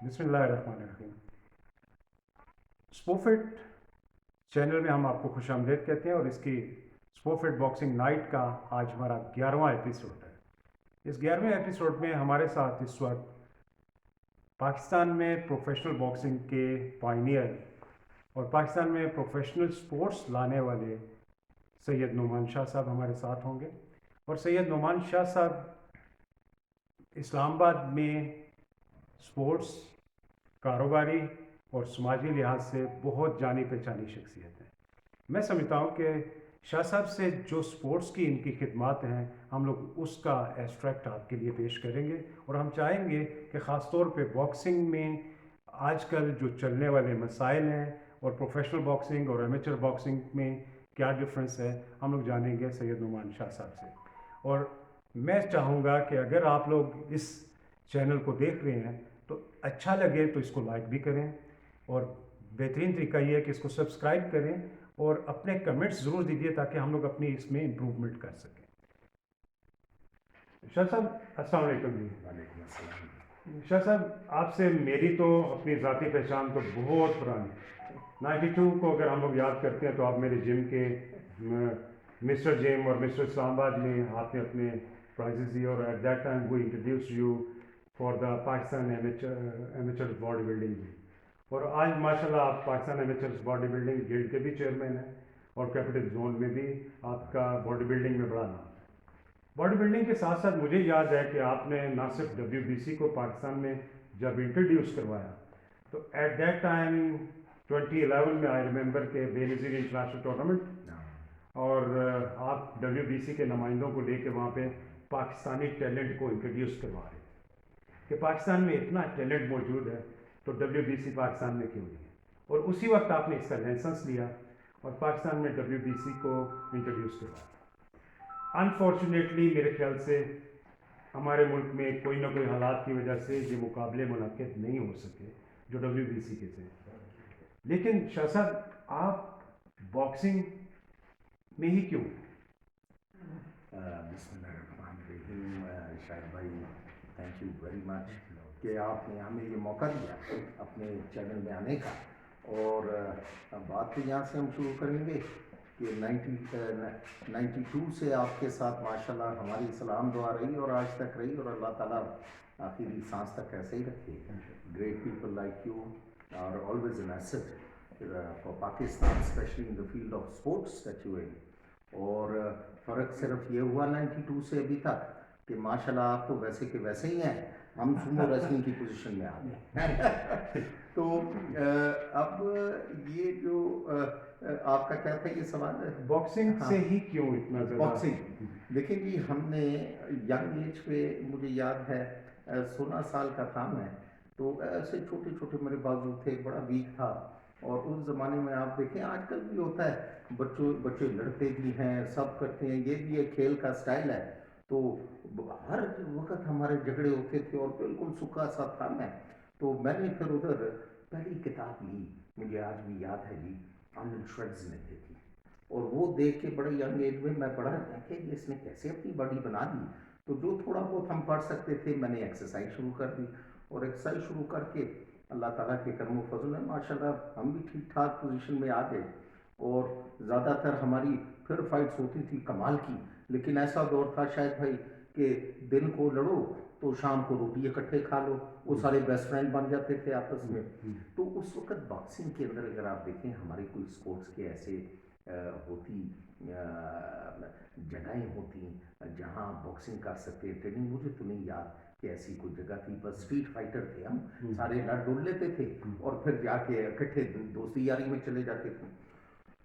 بسم اللہ الرحمن الرحیم. اسپوفٹ چینل میں ہم آپ کو خوش آمدید کہتے ہیں اور اس کی اسپوفٹ باکسنگ نائٹ کا آج ہمارا 11واں ایپیسوڈ ہے. اس 11ویں ایپیسوڈ میں ہمارے ساتھ اس وقت پاکستان میں پروفیشنل باکسنگ کے پائنیئر اور پاکستان میں پروفیشنل سپورٹس لانے والے سید نعمان شاہ صاحب ہمارے ساتھ ہوں گے. اور سید نعمان شاہ صاحب اسلام آباد میں سپورٹس، کاروباری اور سماجی لحاظ سے بہت جانی پہچانی شخصیت ہیں. میں سمجھتا ہوں کہ شاہ صاحب سے جو سپورٹس کی ان کی خدمات ہیں ہم لوگ اس کا ایکسٹریکٹ آپ کے لیے پیش کریں گے، اور ہم چاہیں گے کہ خاص طور پہ باکسنگ میں آج کل جو چلنے والے مسائل ہیں اور پروفیشنل باکسنگ اور ایمیچر باکسنگ میں کیا ڈفرینس ہے ہم لوگ جانیں گے سید نعمان شاہ صاحب سے. اور میں چاہوں گا کہ اگر آپ لوگ اس چینل کو دیکھ رہے ہیں تو اچھا لگے تو اس کو لائک بھی کریں، اور بہترین طریقہ یہ ہے کہ اس کو سبسکرائب کریں اور اپنے کمنٹس ضرور دیجیے تاکہ ہم لوگ اپنی اس میں امپروومنٹ کر سکیں. شاہ صاحب السلام علیکم جی. وعلیکم السلام. شاہ صاحب آپ سے میری تو اپنی ذاتی پہچان تو بہت پرانی 92 کو اگر ہم لوگ یاد کرتے ہیں تو آپ میرے جم کے مسٹر جم اور مسٹر اسلام آباد میں آپ نے اپنے پرائزز دیے، اور at that time we introduce you for the Pakistan amateur body building بھی. اور آج ماشاء اللہ آپ Pakistan amateur body building guild کے بھی چیئرمین ہیں اور کیپٹل زون میں بھی آپ کا باڈی بلڈنگ میں بڑا نام. باڈی بلڈنگ کے ساتھ ساتھ مجھے یاد ہے کہ آپ نے نہ صرف WBC کو پاکستان میں جب انٹروڈیوس کروایا تو ایٹ دیٹ ٹائم 2011 میں آئی ریمبر کہ بے نظیر انٹرنیشنل ٹورنامنٹ، اور آپ WBC کے نمائندوں کو لے کے وہاں پہ پاکستانی ٹیلنٹ کو انٹروڈیوس کروا رہے تھے کہ پاکستان میں اتنا ٹیلنٹ موجود ہے تو WBC پاکستان میں کیوں نہیں ہے. اور اسی وقت آپ نے اس کا لائسنس لیا اور پاکستان میں WBC کو انٹروڈیوس کروایا. انفارچونیٹلی میرے خیال سے ہمارے ملک میں کوئی نہ کوئی حالات کی وجہ سے یہ مقابلے منعقد نہیں ہو سکے جو WBC کے تھے. لیکن شاہ صاحب آپ باکسنگ میں ہی کیوں؟ بسم اللہ الرحمن الرحیم. شاہد بھائی تھینک یو ویری مچ کہ آپ نے ہمیں یہ موقع دیا اپنے چینل میں آنے کا. اور بات تو یہاں سے ہم شروع کریں گے کہ 92 سے آپ کے ساتھ ماشاء اللہ ہماری سلام دعا رہی اور آج تک رہی، اور اللہ تعالیٰ آخری سانس تک ایسے ہی رکھے. Great people like you are always an asset for Pakistan, especially in the field of sports that you in. اور فرق صرف یہ ہوا 92 سے ابھی تک کہ ماشاء اللہ آپ تو ویسے کہ ویسے ہی ہیں، ہم سومو ریسلنگ کی پوزیشن میں آ گئے. تو اب یہ جو آپ کا کیا تھا یہ سوال ہے باکسنگ سے ہی کیوں اتنا زیادہ؟ باکسنگ دیکھیں جی، ہم نے ینگ ایج پہ مجھے یاد ہے 16 سال کا تھا میں، تو ایسے چھوٹے چھوٹے میرے بازو تھے، بڑا ویک تھا. اور اس زمانے میں آپ دیکھیں آج کل بھی ہوتا ہے، بچے لڑتے بھی ہیں، سب کرتے ہیں، یہ بھی ایک کھیل کا سٹائل ہے. تو ہر وقت ہمارے جھگڑے ہوتے تھے اور بالکل سکا سا تھا میں. تو میں نے پھر ادھر پہلی کتاب لی، مجھے آج بھی یاد ہے جی، آرنلڈ شوارٹز نے دی تھی. اور وہ دیکھ کے بڑے ینگ ایج میں میں پڑھا کہ اس نے کیسے اپنی باڈی بنا دی. تو جو تھوڑا بہت ہم پڑھ سکتے تھے میں نے ایکسرسائز شروع کر دی، اور ایکسرسائز شروع کر کے اللہ تعالیٰ کے کرم و فضل ہے ماشاء اللہ ہم بھی ٹھیک ٹھاک پوزیشن میں آ گئے. اور زیادہ تر ہماری پھر فائٹس ہوتی تھی کمال کی. لیکن ایسا دور تھا شاید بھائی کہ دن کو لڑو تو شام کو روٹی اکٹھے کھا لو، وہ سارے بیسٹ فرینڈ بن جاتے تھے آپس میں. تو اس وقت باکسنگ کے اندر اگر آپ دیکھیں ہمارے کوئی اسپورٹس کے ایسے ہوتی جگہیں ہوتی جہاں باکسنگ کر سکتے ٹریننگ، مجھے تو نہیں یاد کہ ایسی کوئی جگہ تھی. بس اسٹریٹ فائٹر تھے ہم، سارے لڑ ڈول لیتے تھے اور پھر جا کے اکٹھے دوستی یاری میں چلے جاتے تھے.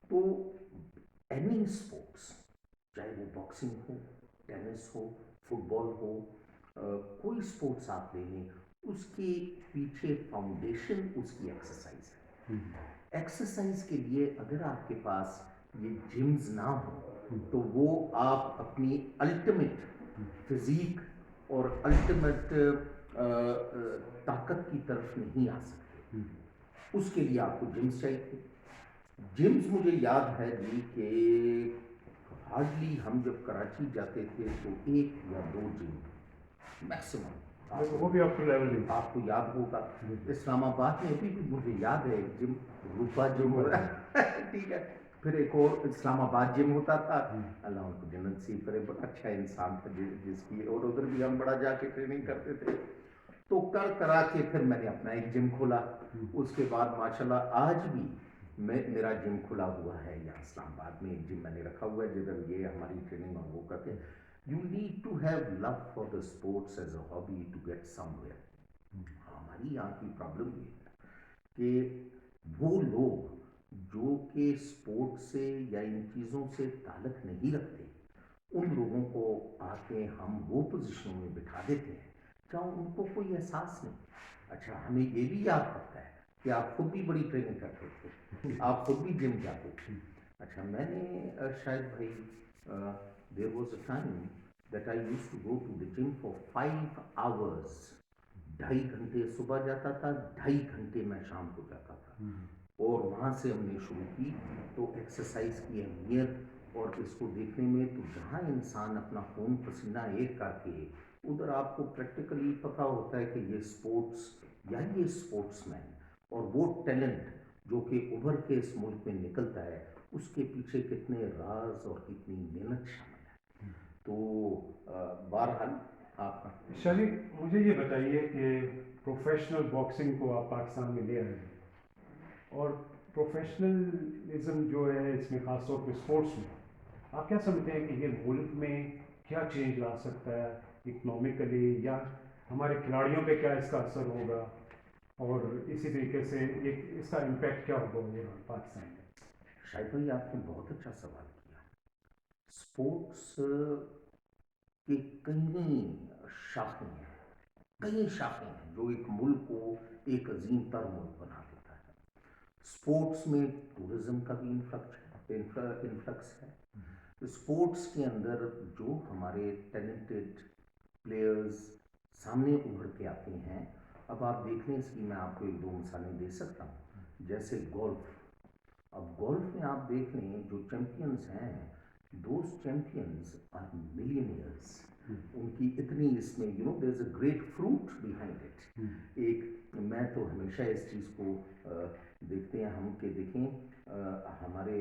تو اینی اسپورٹس چاہے وہ باکسنگ ہو، ٹینس ہو، فٹ بال ہو، کوئی اسپورٹس آپ لے لیں، اس کے پیچھے فاؤنڈیشن اس کی ایکسرسائز ہے. ایکسرسائز کے لیے اگر آپ کے پاس یہ جمز نہ ہوں تو وہ آپ اپنی الٹیمیٹ فزیک اور الٹیمیٹ طاقت کی طرف نہیں آ سکتے. اس کے لیے آپ کو جمز چاہیے. جمز مجھے یاد ہے جی کہ ہارڈلی ہم جب کراچی جاتے تھے تو 1 یا 2 جم میکسیمم देखो वो भी अप टू लेवल नहीं था। आपको याद होगा जी। इस्लामाबाद में अभी भी मुझे याद है एक जिम, रूपा जिम हो रहा ठीक है। फिर एक और इस्लामाबाद जिम होता था, अल्लाह उनको जन्नत नसीब करे, बड़ा अच्छा इंसान था जिसकी, और उधर भी हम बड़ा जाके ट्रेनिंग करते थे। तो कर करा के फिर मैंने अपना एक जिम खोला। उसके बाद माशाल्लाह आज भी मेरा जिम खुला हुआ है यहाँ इस्लामाबाद में, एक जिम मैंने रखा हुआ है जिधर ये हमारी ट्रेनिंग और वो करते हैं। You need to have love for the sports as a hobby to get somewhere. हमारी यहाँ की प्रॉब्लम ये है कि वो लोग जो कि स्पोर्ट्स से या इन चीज़ों से ताल्लुक नहीं रखते, उन लोगों को आके हम वो पोजीशनों में बिठा देते हैं जहाँ उनको कोई एहसास नहीं। अच्छा, हमें ये भी याद पड़ता है कि आप खुद भी बड़ी ट्रेनिंग करते थे, आप खुद भी जिम जाते थे। अच्छा, मैंने शायद भाई there was a time that I used to go to the gym for 5 hours. 2.5 घंटे सुबह जाता था, 2.5 घंटे मैं शाम को जाता था। और वहाँ से हमने शुरू की तो एक्सरसाइज की अहमियत और इसको देखने में, तो जहाँ इंसान अपना खून पसीना एक करके, उधर आपको प्रैक्टिकली पता होता है कि ये स्पोर्ट्स या ये स्पोर्ट्समैन और वो टैलेंट जो कि उभर के इस मुल्क में निकलता है, उसके पीछे कितने राज और कितनी मेहनत शामिल है। तो बहरहाल आपका शाह जी, मुझे ये बताइए कि प्रोफेशनल बॉक्सिंग को आप पाकिस्तान में ले आए हैं, और प्रोफेशनलिज्म जो है इसमें ख़ास तौर पे स्पोर्ट्स में, आप क्या समझते हैं कि ये मुल्क में क्या चेंज ला सकता है इकनॉमिकली, या हमारे खिलाड़ियों पे क्या इसका असर होगा, और इसी तरीके से ये इसका इम्पैक्ट क्या होगा ओवरऑल पाकिस्तान में? शायद भाई आपने बहुत अच्छा सवाल किया। स्पोर्ट्स की कई शाखें हैं जो एक मुल्क को एक अजीम तर मुल्क बना देता है। स्पोर्ट्स में टूरिज्म का भी इन्फ्लक्स है। स्पोर्ट्स के अंदर जो हमारे टैलेंटेड प्लेयर्स सामने उभर के आते हैं, अब आप देख लें, इसकी मैं आपको एक दो मिसालें दे सकता हूँ। जैसे गोल्फ, अब गोल्फ में आप देख लें जो चैंपियंस हैं, दोज चैंपियंस आर मिलियनियर्स। उनकी इतनी इसमें there is a great fruit behind it. एक मैं तो हमेशा इस चीज़ को देखते हैं हम, कि देखें हमारे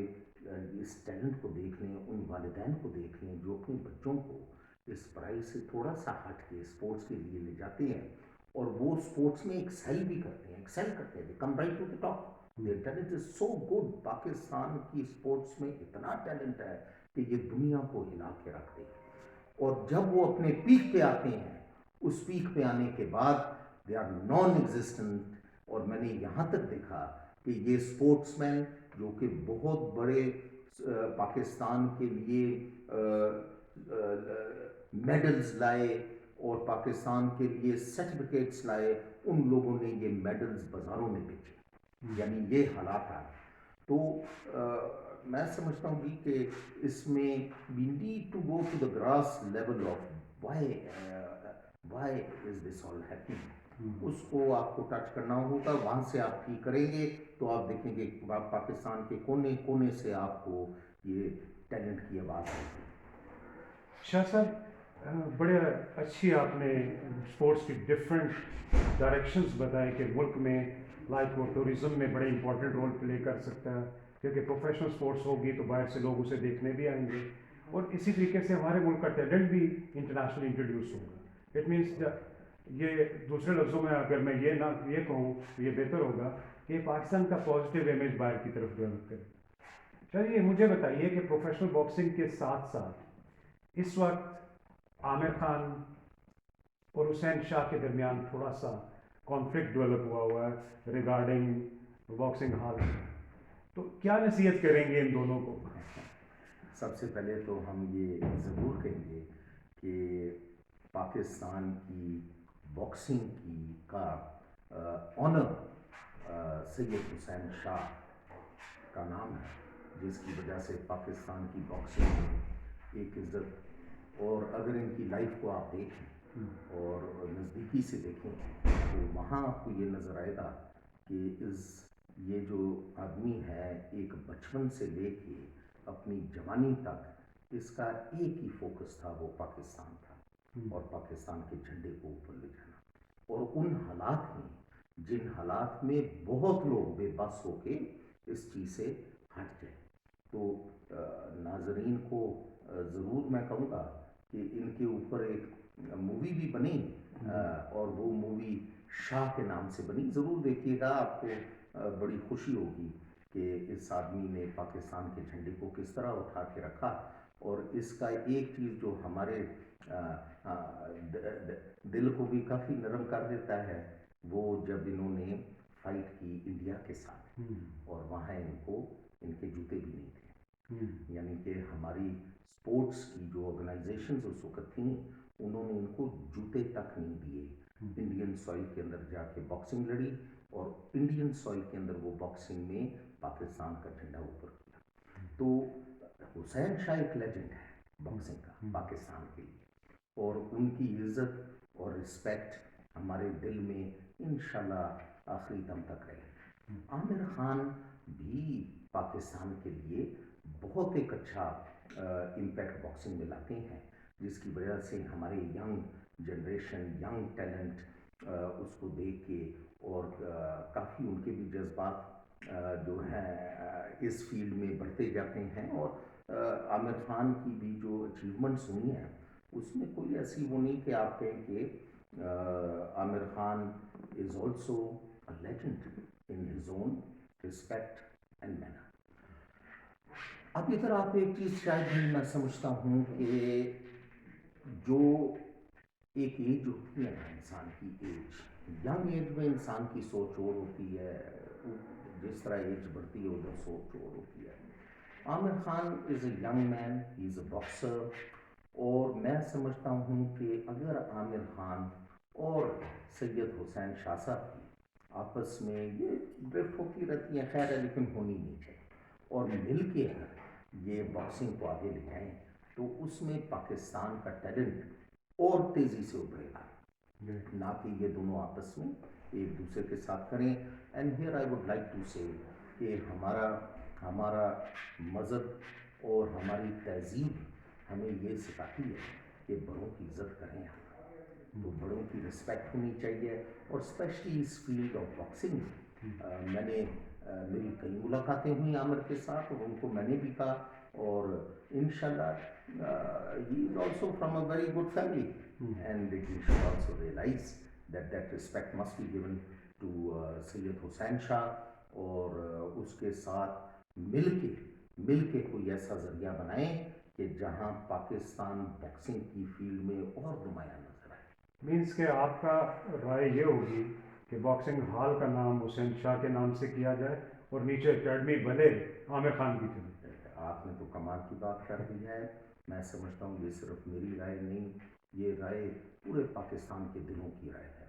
इस टैलेंट को देख लें, उन वालिदैन को देख लें जो अपने बच्चों को इस पढ़ाई से थोड़ा सा हट के स्पोर्ट्स के लिए ले जाते हैं, और वो स्पोर्ट्स में एक्सेल करते हैं, they come right to the top. Their talent is so good. Pakistan की स्पोर्ट्स में इतना टैलेंट है कि ये दुनिया को हिला के रखते हैं। और जब वो अपने पीक पे आते हैं, उस पीक पे आने के बाद दे आर नॉन एग्जिस्टेंट। और मैंने यहाँ तक देखा कि ये स्पोर्ट्समैन जो कि बहुत बड़े पाकिस्तान के लिए मेडल्स लाए और पाकिस्तान के लिए सर्टिफिकेट्स लाए, उन लोगों ने ये मेडल्स बाज़ारों में बेचे। यानी ये हालात आ। तो मैं समझता हूँ जी कि इसमें we need to go to the grass level of why is this all happening. उसको आपको टच करना होगा, वहाँ से आप ठीक करेंगे तो आप देखेंगे पाकिस्तान के कोने कोने से आपको ये टैलेंट की आवाज़ आएगी। शाह साहब, बड़े अच्छी आपने स्पोर्ट्स की डिफरेंट डायरेक्शंस बताए कि मुल्क में लाइक वो टूरिज़्म में बड़े इंपॉर्टेंट रोल प्ले कर सकता है, क्योंकि प्रोफेशनल स्पोर्ट्स होगी तो बाहर से लोग उसे देखने भी आएंगे, और इसी तरीके से हमारे मुल्क का टैलेंट भी इंटरनेशनल इंट्रोड्यूस होगा। इट मीन्स ये दूसरे लफ्ज़ों में अगर मैं ये कहूँ तो ये बेहतर होगा कि पाकिस्तान का पॉजिटिव इमेज बाहर की तरफ डेवलप करे। चलिए मुझे बताइए कि प्रोफेशनल बॉक्सिंग के साथ साथ इस वक्त आमिर खान और हुसैन शाह के दरमियान थोड़ा सा कॉन्फ्लिक्ट डेवलप हुआ है रिगार्डिंग बॉक्सिंग हॉल, तो क्या नसीहत करेंगे इन दोनों को? सबसे पहले तो हम ये ज़रूर कहेंगे कि पाकिस्तान की बॉक्सिंग की का ऑनर सैयद हुसैन शाह का नाम है, जिसकी वजह से पाकिस्तान की बॉक्सिंग में एक इज़्ज़त। और अगर इनकी लाइफ को आप देखें और नज़दीकी से देखें तो वहाँ आपको ये नज़र आएगा कि ये जो आदमी है, एक बचपन से लेके अपनी जवानी तक इसका एक ही फोकस था, वो पाकिस्तान था और पाकिस्तान के झंडे को ऊपर ले जाना। اور ان حالات میں جن حالات میں بہت لوگ بے بس ہو کے اس چیز سے ہٹ جائیں. تو ناظرین کو ضرور میں کہوں گا کہ ان کے اوپر ایک مووی بھی بنی اور وہ مووی شاہ کے نام سے بنی. ضرور دیکھیے گا, آپ کو بڑی خوشی ہوگی کہ اس آدمی نے پاکستان کے جھنڈے کو کس طرح اٹھا کے رکھا. اور اس کا ایک چیز جو ہمارے دل کو بھی کافی نرم کر دیتا ہے, وہ جب انہوں نے فائٹ کی انڈیا کے ساتھ اور وہاں ان کے جوتے بھی نہیں تھے. یعنی کہ ہماری اسپورٹس کی جو آرگنائزیشنز اس وقت تھیں, انہوں نے ان کو جوتے تک نہیں دیے. انڈین سوئل کے اندر جا کے باکسنگ لڑی اور انڈین سوئل کے اندر وہ باکسنگ میں پاکستان کا جھنڈا اوپر کیا. تو حسین شاہ ایک لیجنڈ ہے باکسنگ کا پاکستان کے لیے, اور ان کی عزت اور رسپیکٹ ہمارے دل میں انشاءاللہ آخری دم تک رہے. عامر خان بھی پاکستان کے لیے بہت ایک اچھا امپیکٹ باکسنگ میں لاتے ہیں, جس کی وجہ سے ہمارے ینگ جنریشن, ینگ ٹیلنٹ اس کو دیکھ کے اور کافی ان کے بھی جذبات جو ہیں اس فیلڈ میں بڑھتے جاتے ہیں. اور عامر خان کی بھی جو اچیومنٹس ہوئی ہیں اس میں کوئی ایسی وہ نہیں کہ آپ کہیں کہ Aamir Khan is also a legend in his own respect and manner. اب ادھر آپ ایک چیز شاید بھی میں سمجھتا ہوں کہ جو ایک ایج ہوتی ہے نا انسان کی ایج, ینگ ایج میں انسان کی سوچ اور ہوتی ہے, جس طرح ایج بڑھتی ہے ادھر سوچ اور ہوتی ہے. Aamir Khan is a young man, he is a boxer, اور میں سمجھتا ہوں کہ اگر عامر خان اور سید حسین شاہ صاحب کی آپس میں یہ ڈرفٹ ہوتی رہتی ہیں, خیر ہے, لیکن ہونی نہیں چاہیے, اور مل کے اگر یہ باکسنگ کو آگے لے جائیں تو اس میں پاکستان کا ٹیلنٹ اور تیزی سے ابھرے گا, نہ کہ یہ دونوں آپس میں ایک دوسرے کے ساتھ کریں. And here I would like to say کہ ہمارا مذہب اور ہماری تہذیب ہمیں یہ سکھاتی ہے کہ بڑوں کی عزت کریں آپ, تو بڑوں کی رسپیکٹ ہونی چاہیے. اور اسپیشلی اس فیلڈ آف باکسنگ میں نے میری کئی ملاقاتیں ہوئیں عامر کے ساتھ, اور ان کو میں نے بھی کہا, اور انشاءاللہ he is also from a very good family, and he should also realise that respect must be given to Syed Hussain Shah, اور اس کے ساتھ مل کے کوئی ایسا ذریعہ بنائیں کہ جہاں پاکستان باکسنگ کی فیلڈ میں اور نمایاں نظر آئے. مینس کہ آپ کا رائے یہ ہوگی کہ باکسنگ ہال کا نام حسین شاہ کے نام سے کیا جائے اور نیچے اکیڈمی بنے عامر خان کی چلے. آپ نے تو کمال کی بات کر دی ہے. میں سمجھتا ہوں یہ صرف میری رائے نہیں, یہ رائے پورے پاکستان کے دلوں کی رائے ہے.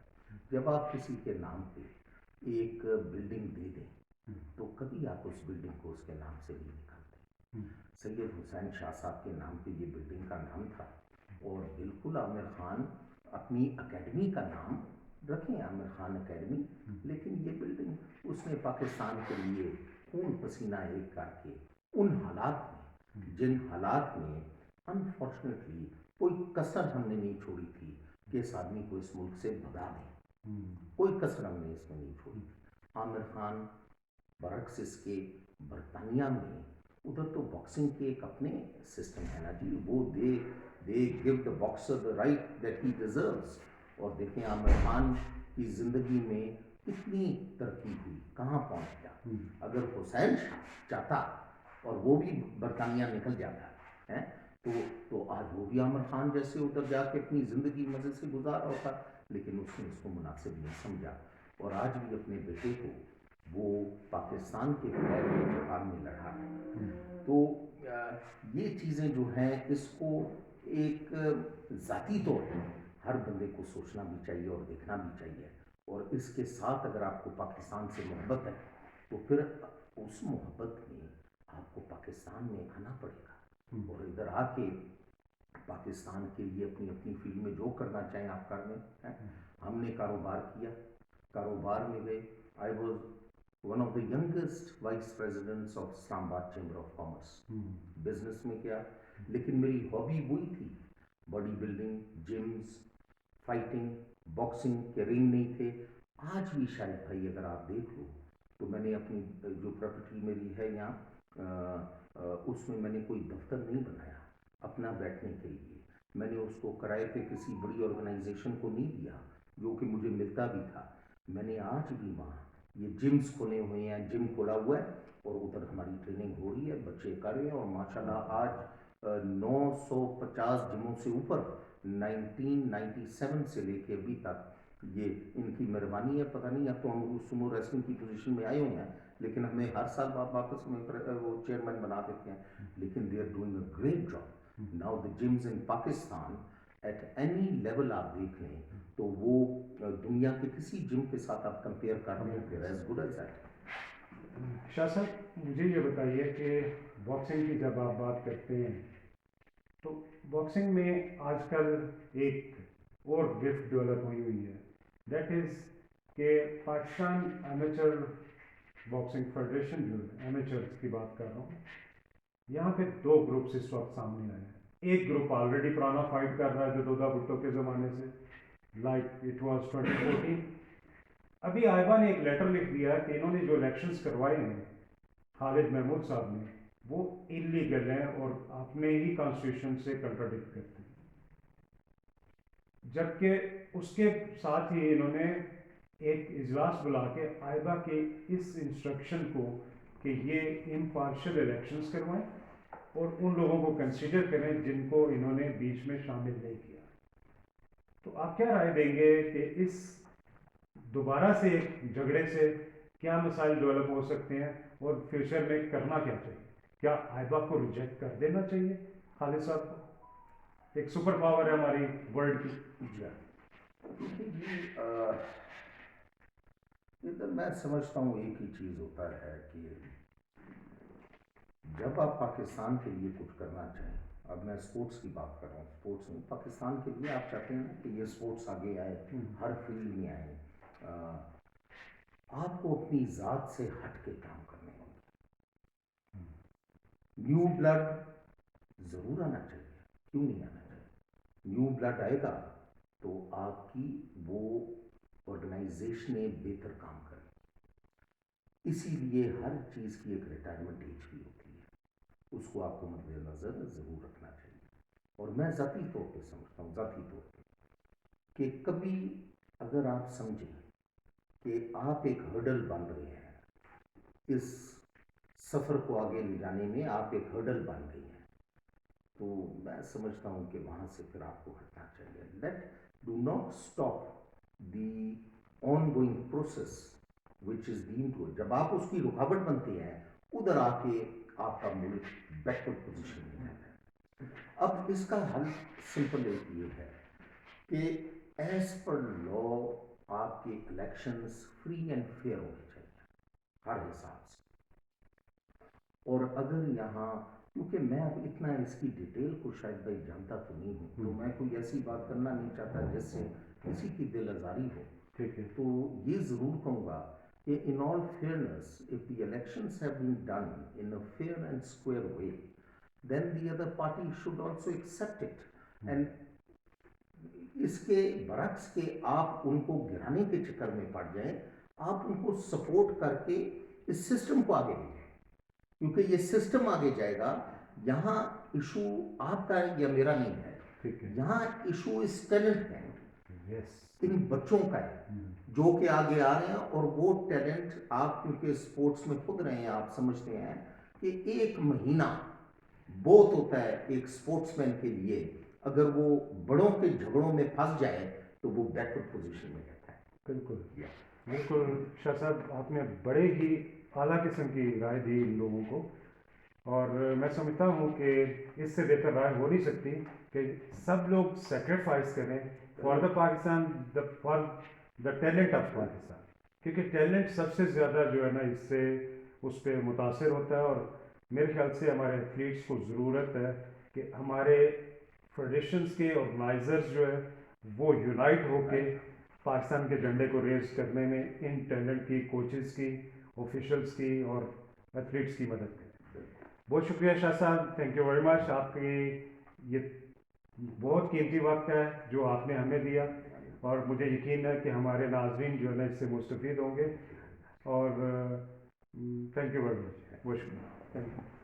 جب آپ کسی کے نام پہ ایک بلڈنگ دے دیں تو کبھی آپ اس بلڈنگ کو اس کے نام سے نہیں نکالتے. سید حسین شاہ صاحب کے نام پہ یہ بلڈنگ کا نام تھا, اور بالکل عامر خان اپنی اکیڈمی کا نام رکھیں, عامر خان اکیڈمی, لیکن یہ بلڈنگ اس نے پاکستان کے لیے خون پسینہ ایک کر کے ان حالات میں, جن حالات میں انفارچونیٹلی کوئی کسر ہم نے نہیں چھوڑی تھی کہ اس آدمی کو اس ملک سے بھگا دیں, کوئی کسر ہم نے اس میں نہیں چھوڑی. عامر خان برعکس اس کے برطانیہ میں ادھر تو باکسنگ کے ایک اپنے سسٹم ہے نا جی, وہ they give the boxer the right that he deserves. اور دیکھیں عامر خان کی زندگی میں کتنی ترقی ہوئی, کہاں پہنچ گیا. اگر حسین شاہ چاہتا اور وہ بھی برطانیہ نکل جاتا ہے تو آج وہ بھی عامر خان جیسے ادھر جا کے اپنی زندگی مزے سے گزارا ہوتا, لیکن اس نے اس کو مناسب نہیں سمجھا, اور آج بھی اپنے بیٹے کو وہ پاکستان کے فلیگ کے جہان میں لڑا ہے. تو یہ چیزیں جو ہیں اس کو ایک ذاتی طور پر ہر بندے کو سوچنا بھی چاہیے اور دیکھنا بھی چاہیے, اور اس کے ساتھ اگر آپ کو پاکستان سے محبت ہے تو پھر اس محبت میں آپ کو پاکستان میں آنا پڑے گا, اور ادھر آ کے پاکستان کے لیے اپنی فیلڈ میں جو کرنا چاہیں آپ کر لیں. ہم نے کاروبار میں گئے. I was one of the youngest vice presidents of Islamabad chamber of commerce. Business میں کیا, لیکن میری ہابی وہی تھی, body building, gyms, fighting, boxing के रिंग नहीं थे। आज भी शायद भाई अगर आप देख लो तो मैंने अपनी जो प्रॉपर्टी मेरी है यहाँ उसमें मैंने कोई दफ्तर नहीं बनाया अपना बैठने के लिए। मैंने उसको किराए पे किसी बड़ी ऑर्गेनाइजेशन को नहीं दिया जो कि मुझे मिलता भी था। मैंने आज भी वहाँ ये जिम्स खोले हुए हैं, जिम खोला हुआ है और उधर हमारी ट्रेनिंग हो रही है, बच्चे कर रहे हैं और माशाल्लाह आज 950 जिमों से ऊपर 1997 से लेके अभी तक ये इनकी मेहरबानी है। पता नहीं अब तो हम सुमो रेसलिंग की पोजीशन में आए हुए हैं, लेकिन हमें हर साल वापस हमें वो चेयरमैन बना देते हैं, लेकिन they are doing a great job. Now the gyms in Pakistan at any level आप देख लें तो वो दुनिया के किसी जिम के साथ आप कंपेयर कर लें, they are as good as that. Shah साहब मुझे ये बताइए कि बॉक्सिंग की जब आप बात करते हैं तो बॉक्सिंग में आजकल एक और गिफ्ट डेवलप हुई है, दैट इज़ कि पाकिस्तान एमेचर बॉक्सिंग फेडरेशन जो है, एमेचर्स की बात कर रहा हूँ, यहाँ पे दो ग्रुप्स इस वक्त सामने आए हैं। एक ग्रुप ऑलरेडी पुराना फाइट कर रहा है जो दोदा भुट्टो के ज़माने से, लाइक इट वाज 2014। अभी आयबा ने एक लेटर लिख दिया कि इन्होंने जो इलेक्शंस करवाए हैं खालिद महमूद साहब ने, वो इलीगल हैं और अपने ही कॉन्स्टिट्यूशन से कंट्राडिक्ट करते हैं। जबकि उसके साथ ही इन्होंने एक इजलास बुला के आयबा के इस इंस्ट्रक्शन को कि ये इम्पार्शियल इलेक्शंस करवाएं और उन लोगों को कंसीडर करें जिनको इन्होंने बीच में शामिल नहीं किया। तो आप क्या राय देंगे कि इस दोबारा से झगड़े से क्या मसाइल डेवलप हो सकते हैं और फ्यूचर में करना क्या चाहिए? क्या आयबा को रिजेक्ट कर देना चाहिए खालिद साहब को? एक सुपर पावर है हमारी वर्ल्ड की। ये तो मैं समझता हूँ एक ही चीज़ होता है कि जब आप पाकिस्तान के लिए कुछ करना चाहें, अब मैं स्पोर्ट्स की बात कर रहा हूँ, स्पोर्ट्स में पाकिस्तान के लिए आप चाहते हैं ना कि ये स्पोर्ट्स आगे आए, हर फील्ड में आए, आपको अपनी ज़ात से हट के काम करने होंगे। न्यू ब्लड ज़रूर आना चाहिए, क्यों नहीं आना चाहिए? न्यू ब्लड आएगा तो आपकी वो ऑर्गेनाइजेशनें बेहतर काम करें। इसीलिए हर चीज़ की एक रिटायरमेंट एज भी होती है, उसको आपको मद्देनज़र ज़रूर रखना चाहिए। और मैं ज़ाती तौर पे समझता हूँ, ज़ाती तौर पे, कि कभी अगर आप समझें कि आप एक हर्डल बन रहे हैं, इस सफ़र को आगे ले जाने में आप एक हर्डल बन गई हैं, तो मैं समझता हूँ कि वहाँ से फिर आपको हटना चाहिए। Let do not stop the on going process which is deemed good. जब आप उसकी रुकावट बनते हैं, उधर आके आपका मुल्क बैकवर्ड पोजीशन में रहता है। अब इसका हल सिंपल एक ये है कि एज पर लॉ आपके इलेक्शंस फ्री एंड फेयर होने चाहिए हर हिसाब से। और अगर यहाँ, क्योंकि मैं अब इतना इसकी डिटेल को शायद भाई जानता तो नहीं हूँ, तो मैं कोई ऐसी बात करना नहीं चाहता जिससे किसी की दिल आज़ारी हो। ठीक है। तो ये ज़रूर कहूँगा कि in all fairness, if the elections have been done in a fair and square way, then the other party should also accept it. And इसके बरक्स के आप उनको गिराने के चक्कर में पड़ जाएं, आप उनको सपोर्ट करके इस सिस्टम को आगे ले जाएं, क्योंकि ये सिस्टम आगे जाएगा। यहाँ इशू आपका या मेरा नहीं है, ठीक है। यहाँ इशू इस टैलेंट है, यस। इन बच्चों का है जो कि आगे आ रहे हैं। और वो टैलेंट आप क्योंकि स्पोर्ट्स में खुद रहे हैं, आप समझते हैं कि एक महीना बहुत होता है एक स्पोर्ट्समैन के लिए। अगर वो बड़ों के झगड़ों में फंस जाए तो वो बैकवर्ड पोजीशन में रहता है। बिल्कुल बिल्कुल शाह साहब, आपने बड़े ही आला किस्म की राय दी इन लोगों को, और मैं समझता हूँ कि इससे बेहतर राय हो नहीं सकती कि सब लोग सेक्रीफाइस करें for the Pakistan, for the talent of Pakistan, क्योंकि टैलेंट सबसे ज़्यादा जो है ना इससे उस पर मुतासर होता है। और मेरे ख्याल से हमारे एथलीट्स को ज़रूरत है कि हमारे फेडरेशंस के ऑर्गेनाइजर्स जो है वो यूनाइट होके पाकिस्तान के झंडे को रेज करने में इन टैलेंट की, कोचेस की, ऑफिशियल्स की और एथलीट्स की मदद करें। बहुत शुक्रिया शाह साहब, थैंक यू वेरी मच। आपकी ये बहुत कीमती वक्त है जो आपने हमें दिया। اور مجھے یقین ہے کہ ہمارے ناظرین جو ہے نا اس سے مستفید ہوں گے. اور تھینک یو ویری مچ. بہت شکریہ. Thank you.